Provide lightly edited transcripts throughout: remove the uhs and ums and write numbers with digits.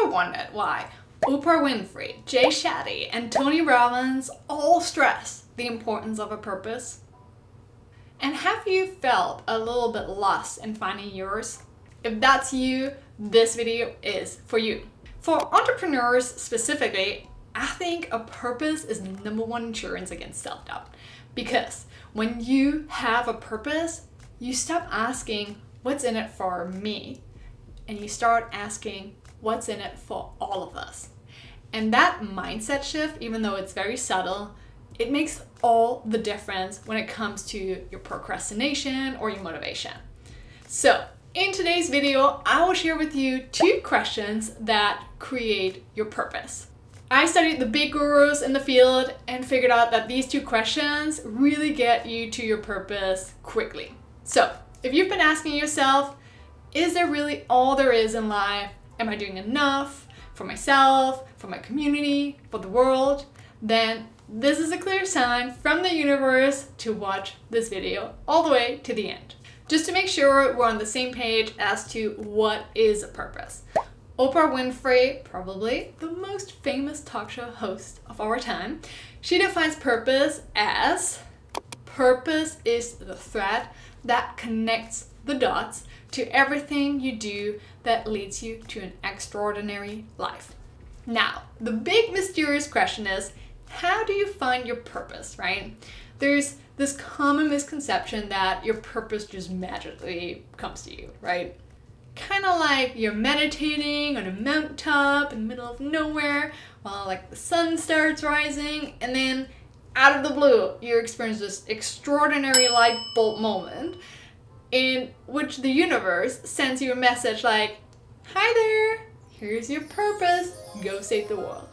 Ever wondered why Oprah Winfrey, Jay Shetty, and Tony Robbins all stress the importance of a purpose? And have you felt a little bit lost in finding yours? If that's you, this video is for you. For entrepreneurs specifically, I think a purpose is number one insurance against self-doubt. Because when you have a purpose, you stop asking, what's in it for me? And you start asking, what's in it for all of us? And that mindset shift, even though it's very subtle, it makes all the difference when it comes to your procrastination or your motivation. So in today's video, I will share with you 2 questions that create your purpose. I studied the big gurus in the field and figured out that these 2 questions really get you to your purpose quickly. So if you've been asking yourself, is there really all there is in life? Am I doing enough for myself, for my community, for the world? Then this is a clear sign from the universe to watch this video all the way to the end. Just to make sure we're on the same page as to what is a purpose. Oprah Winfrey, probably the most famous talk show host of our time, she defines purpose as purpose is the thread that connects the dots to everything you do that leads you to an extraordinary life. Now, the big mysterious question is, how do you find your purpose, right? There's this common misconception that your purpose just magically comes to you, right? Kind of like you're meditating on a mountaintop in the middle of nowhere while like the sun starts rising, and then out of the blue, you experience this extraordinary light bulb moment in which the universe sends you a message like, hi there, here's your purpose, go save the world.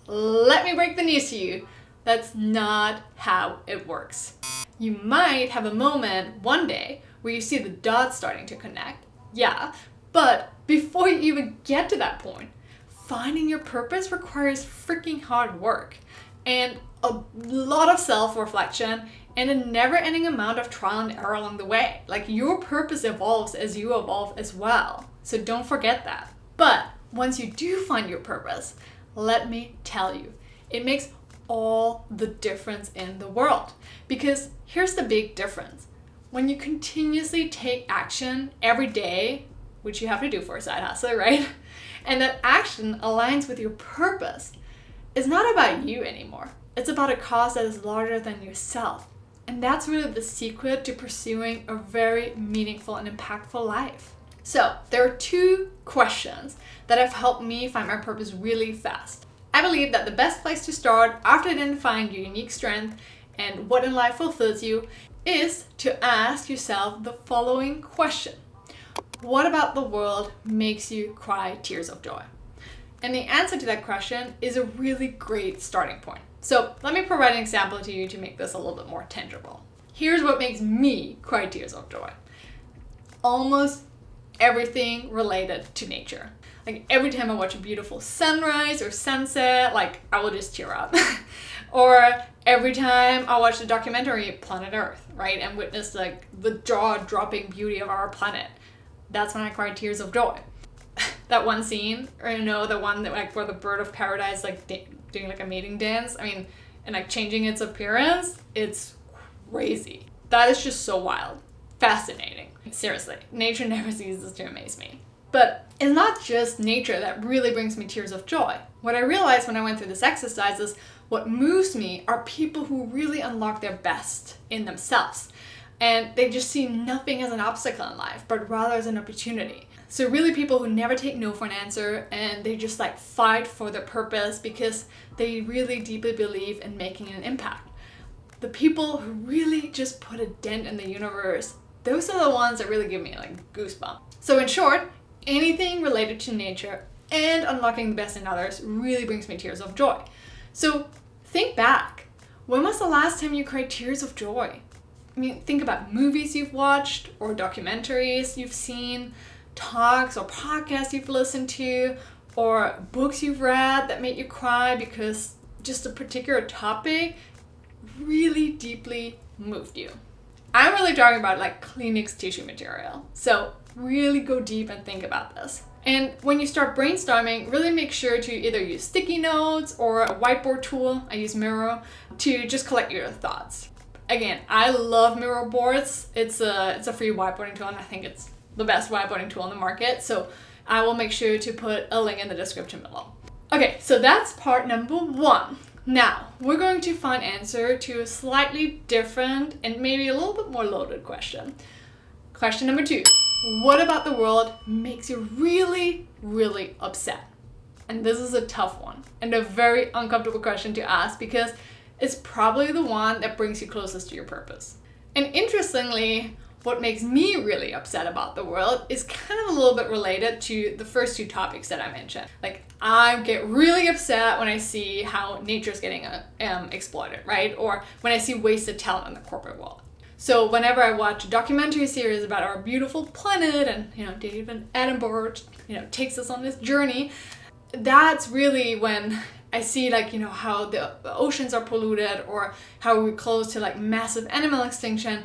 Let me break the news to you. That's not how it works. You might have a moment one day where you see the dots starting to connect. Yeah, but before you even get to that point, finding your purpose requires freaking hard work and a lot of self-reflection and a never-ending amount of trial and error along the way. Like, your purpose evolves as you evolve as well. So don't forget that. But once you do find your purpose, let me tell you, it makes all the difference in the world. Because here's the big difference. When you continuously take action every day, which you have to do for a side hustle, right? And that action aligns with your purpose, it's not about you anymore. It's about a cause that is larger than yourself. And that's really the secret to pursuing a very meaningful and impactful life. So there are 2 questions that have helped me find my purpose really fast. I believe that the best place to start after identifying your unique strength and what in life fulfills you is to ask yourself the following question. What about the world makes you cry tears of joy? And the answer to that question is a really great starting point. So let me provide an example to you to make this a little bit more tangible. Here's what makes me cry tears of joy. Almost everything related to nature. Like, every time I watch a beautiful sunrise or sunset, like, I will just tear up. Or every time I watch the documentary Planet Earth, right, and witness like the jaw-dropping beauty of our planet, that's when I cry tears of joy. That one scene, or the one that like where the bird of paradise like doing like a mating dance, and like changing its appearance, it's crazy. That is just so wild. Fascinating. Seriously, nature never ceases to amaze me. But it's not just nature that really brings me tears of joy. What I realized when I went through this exercise is what moves me are people who really unlock their best in themselves. And they just see nothing as an obstacle in life, but rather as an opportunity. So really people who never take no for an answer, and they just like fight for their purpose because they really deeply believe in making an impact. The people who really just put a dent in the universe, those are the ones that really give me like goosebumps. So in short, anything related to nature and unlocking the best in others really brings me tears of joy. So think back. When was the last time you cried tears of joy? Think about movies you've watched or documentaries you've seen, talks or podcasts you've listened to, or books you've read that made you cry because just a particular topic really deeply moved you. I'm really talking about like Kleenex tissue material. So really go deep and think about this. And when you start brainstorming, really make sure to either use sticky notes or a whiteboard tool. I use Miro to just collect your thoughts. Again, I love Miro Boards. It's a free whiteboarding tool, and I think it's the best whiteboarding tool on the market. So I will make sure to put a link in the description below. Okay, so that's part number 1. Now, we're going to find answer to a slightly different and maybe a little bit more loaded question. Question number 2. What about the world makes you really, really upset? And this is a tough one and a very uncomfortable question to ask because it's probably the one that brings you closest to your purpose. And interestingly, what makes me really upset about the world is kind of a little bit related to the first 2 topics that I mentioned. Like, I get really upset when I see how nature's getting exploited, right? Or when I see wasted talent in the corporate world. So whenever I watch a documentary series about our beautiful planet and, David Attenborough, takes us on this journey, that's really when I see how the oceans are polluted or how we're close to massive animal extinction.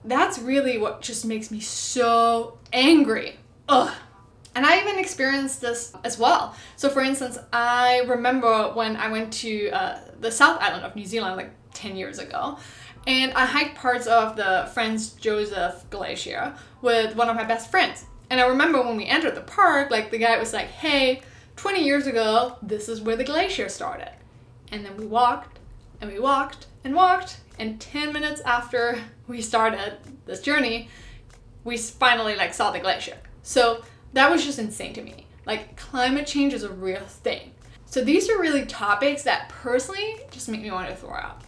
That's really what just makes me so angry. Ugh. And I even experienced this as well. So for instance, I remember when I went to the South Island of New Zealand 10 years ago, and I hiked parts of the Franz Josef Glacier with one of my best friends. And I remember when we entered the park, the guy was like, hey, 20 years ago, this is where the glacier started. And then we walked and we walked and walked, and 10 minutes after we started this journey, we finally saw the glacier. So that was just insane to me. Climate change is a real thing. So these are really topics that personally just make me want to throw up.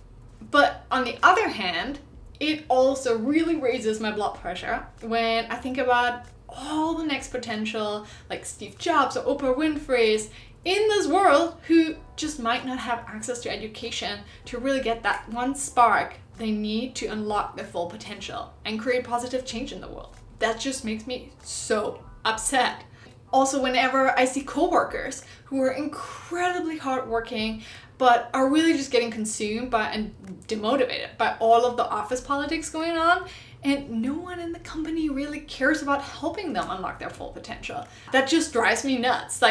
But on the other hand, it also really raises my blood pressure when I think about all the next potential, Steve Jobs or Oprah Winfrey's in this world who just might not have access to education to really get that one spark they need to unlock their full potential and create positive change in the world. That just makes me so upset. Also, whenever I see coworkers who are incredibly hardworking but are really just getting consumed by and demotivated by all of the office politics going on, and no one in the company really cares about helping them unlock their full potential. That just drives me nuts.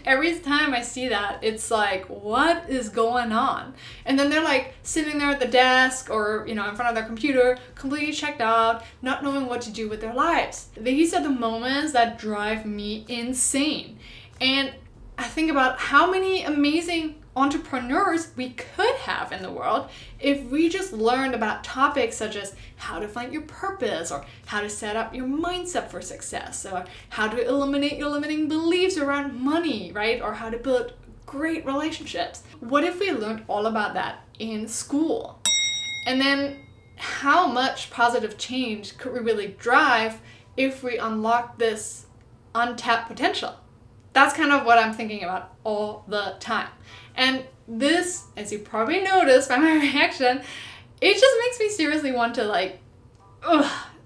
Every time I see that, it's what is going on? And then they're sitting there at the desk or, in front of their computer, completely checked out, not knowing what to do with their lives. These are the moments that drive me insane. And I think about how many amazing entrepreneurs we could have in the world if we just learned about topics such as how to find your purpose or how to set up your mindset for success or how to eliminate your limiting beliefs around money, right? Or how to build great relationships. What if we learned all about that in school? And then how much positive change could we really drive if we unlock this untapped potential? That's kind of what I'm thinking about all the time. And this, as you probably noticed by my reaction, it just makes me seriously want to I don't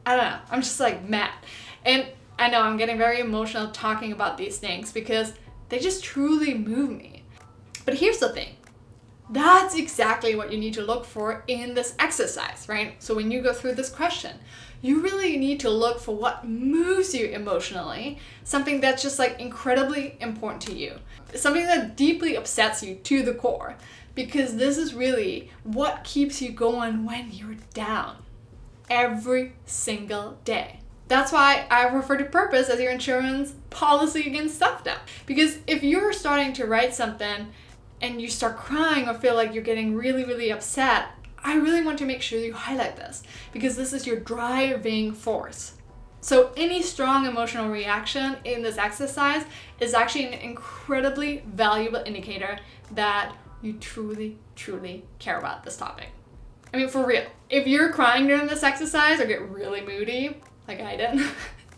know, I'm just mad. And I know I'm getting very emotional talking about these things because they just truly move me. But here's the thing. That's exactly what you need to look for in this exercise, right? So when you go through this question, you really need to look for what moves you emotionally, something that's just incredibly important to you, something that deeply upsets you to the core, because this is really what keeps you going when you're down every single day. That's why I refer to purpose as your insurance policy against self-doubt. Because if you're starting to write something and you start crying or feel like you're getting really, really upset, I really want to make sure you highlight this because this is your driving force. So any strong emotional reaction in this exercise is actually an incredibly valuable indicator that you truly, truly care about this topic. I mean, for real, if you're crying during this exercise or get really moody, like I did,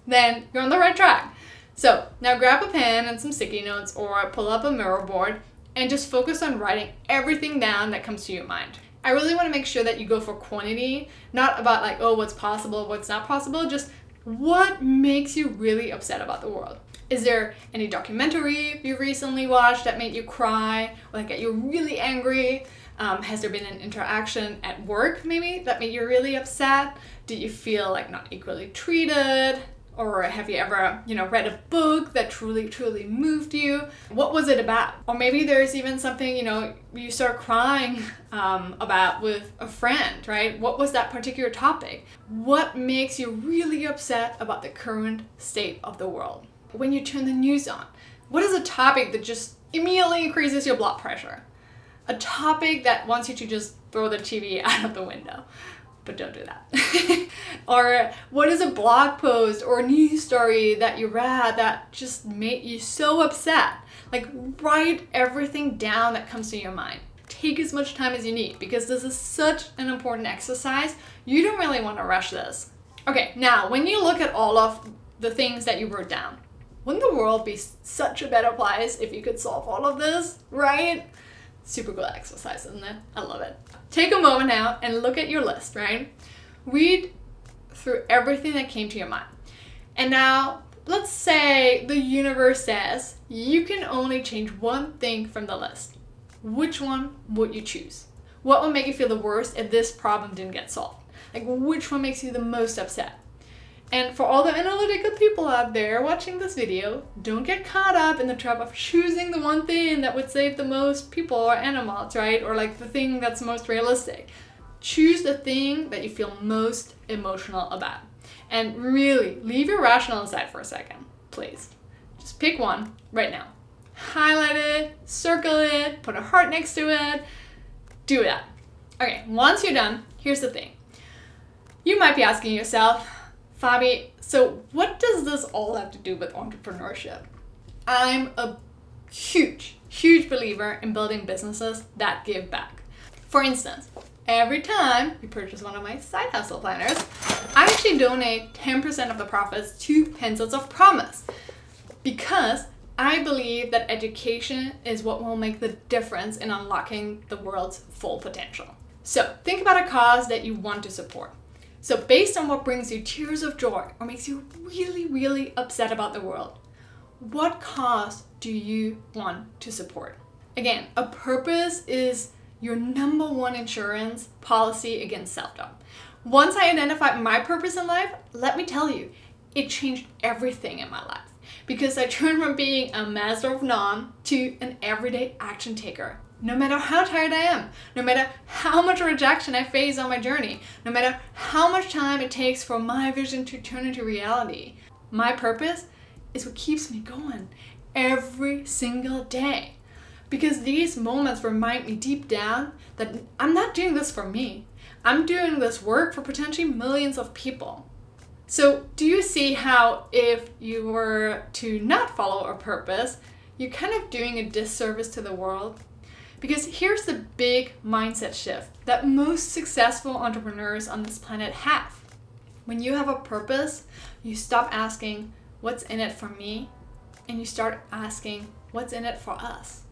then you're on the right track. So now grab a pen and some sticky notes or pull up a Miro board and just focus on writing everything down that comes to your mind. I really want to make sure that you go for quantity, not about like, oh, what's possible, what's not possible, just what makes you really upset about the world. Is there any documentary you recently watched that made you cry or that got you really angry? Has there been an interaction at work maybe that made you really upset? Did you feel like not equally treated? Or have you ever, read a book that truly moved you? What was it about? Or maybe there's even something, you start crying about with a friend, right? What was that particular topic? What makes you really upset about the current state of the world? When you turn the news on, what is a topic that just immediately increases your blood pressure? A topic that wants you to just throw the TV out of the window. But don't do that. Or what is a blog post or news story that you read that just made you so upset? Like, write everything down that comes to your mind. Take as much time as you need, because this is such an important exercise. You don't really want to rush this. Okay, now when you look at all of the things that you wrote down, wouldn't the world be such a better place if you could solve all of this, right? Super cool exercise, isn't it? I love it. Take a moment now and look at your list, right? Read through everything that came to your mind. And now, let's say the universe says you can only change one thing from the list. Which one would you choose? What would make you feel the worst if this problem didn't get solved? Like, which one makes you the most upset? And for all the analytical people out there watching this video, don't get caught up in the trap of choosing the one thing that would save the most people or animals, right? Or like the thing that's most realistic. Choose the thing that you feel most emotional about. And really, leave your rational aside for a second, please. Just pick one right now. Highlight it, circle it, put a heart next to it. Do that. Okay, once you're done, here's the thing. You might be asking yourself, Fabi, so what does this all have to do with entrepreneurship? I'm a huge believer in building businesses that give back. For instance, every time you purchase one of my side hustle planners, I actually donate 10% of the profits to Pencils of Promise, because I believe that education is what will make the difference in unlocking the world's full potential. So think about a cause that you want to support. So based on what brings you tears of joy or makes you really upset about the world, what cause do you want to support? Again, a purpose is your number one insurance policy against self-doubt. Once I identified my purpose in life, let me tell you, it changed everything in my life. Because I turned from being a master of none to an everyday action taker. No matter how tired I am, no matter how much rejection I face on my journey, no matter how much time it takes for my vision to turn into reality, my purpose is what keeps me going every single day. Because these moments remind me deep down that I'm not doing this for me. I'm doing this work for potentially millions of people. So do you see how if you were to not follow a purpose, you're kind of doing a disservice to the world? Because here's the big mindset shift that most successful entrepreneurs on this planet have. When you have a purpose, you stop asking, what's in it for me? And you start asking, what's in it for us?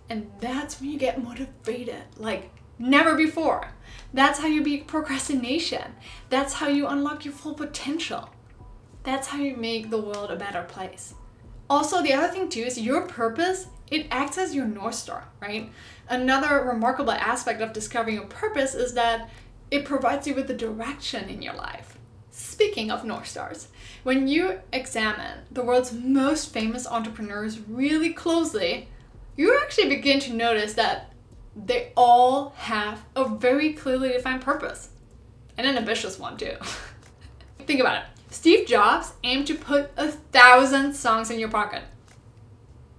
And that's when you get motivated like never before. That's how you beat procrastination. That's how you unlock your full potential. That's how you make the world a better place. Also, the other thing too is your purpose, it acts as your North Star, right? Another remarkable aspect of discovering a purpose is that it provides you with the direction in your life. Speaking of North Stars, when you examine the world's most famous entrepreneurs really closely, you actually begin to notice that they all have a very clearly defined purpose. And an ambitious one too. Think about it. Steve Jobs aimed to put 1,000 songs in your pocket,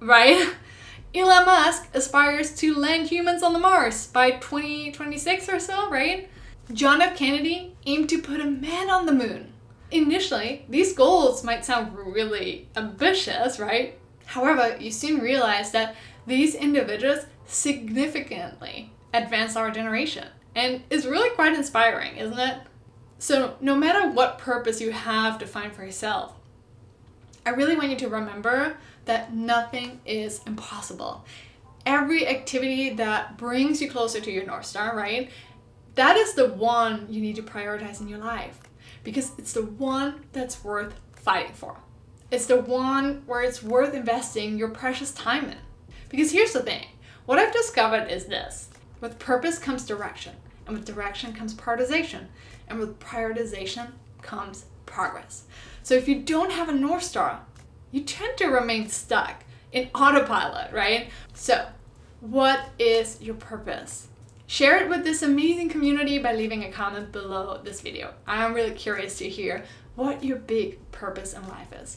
right? Elon Musk aspires to land humans on the Mars by 2026 or so, right? John F. Kennedy aimed to put a man on the moon. Initially, these goals might sound really ambitious, right? However, you soon realize that these individuals significantly advanced our generation. And it's really quite inspiring, isn't it? So no matter what purpose you have defined for yourself, I really want you to remember that nothing is impossible. Every activity that brings you closer to your North Star, right? That is the one you need to prioritize in your life, because it's the one that's worth fighting for. It's the one where it's worth investing your precious time in. Because here's the thing, what I've discovered is this: with purpose comes direction, and with direction comes prioritization, and with prioritization comes progress. So if you don't have a North Star, you tend to remain stuck in autopilot, right? So what is your purpose? Share it with this amazing community by leaving a comment below this video. I'm really curious to hear what your big purpose in life is.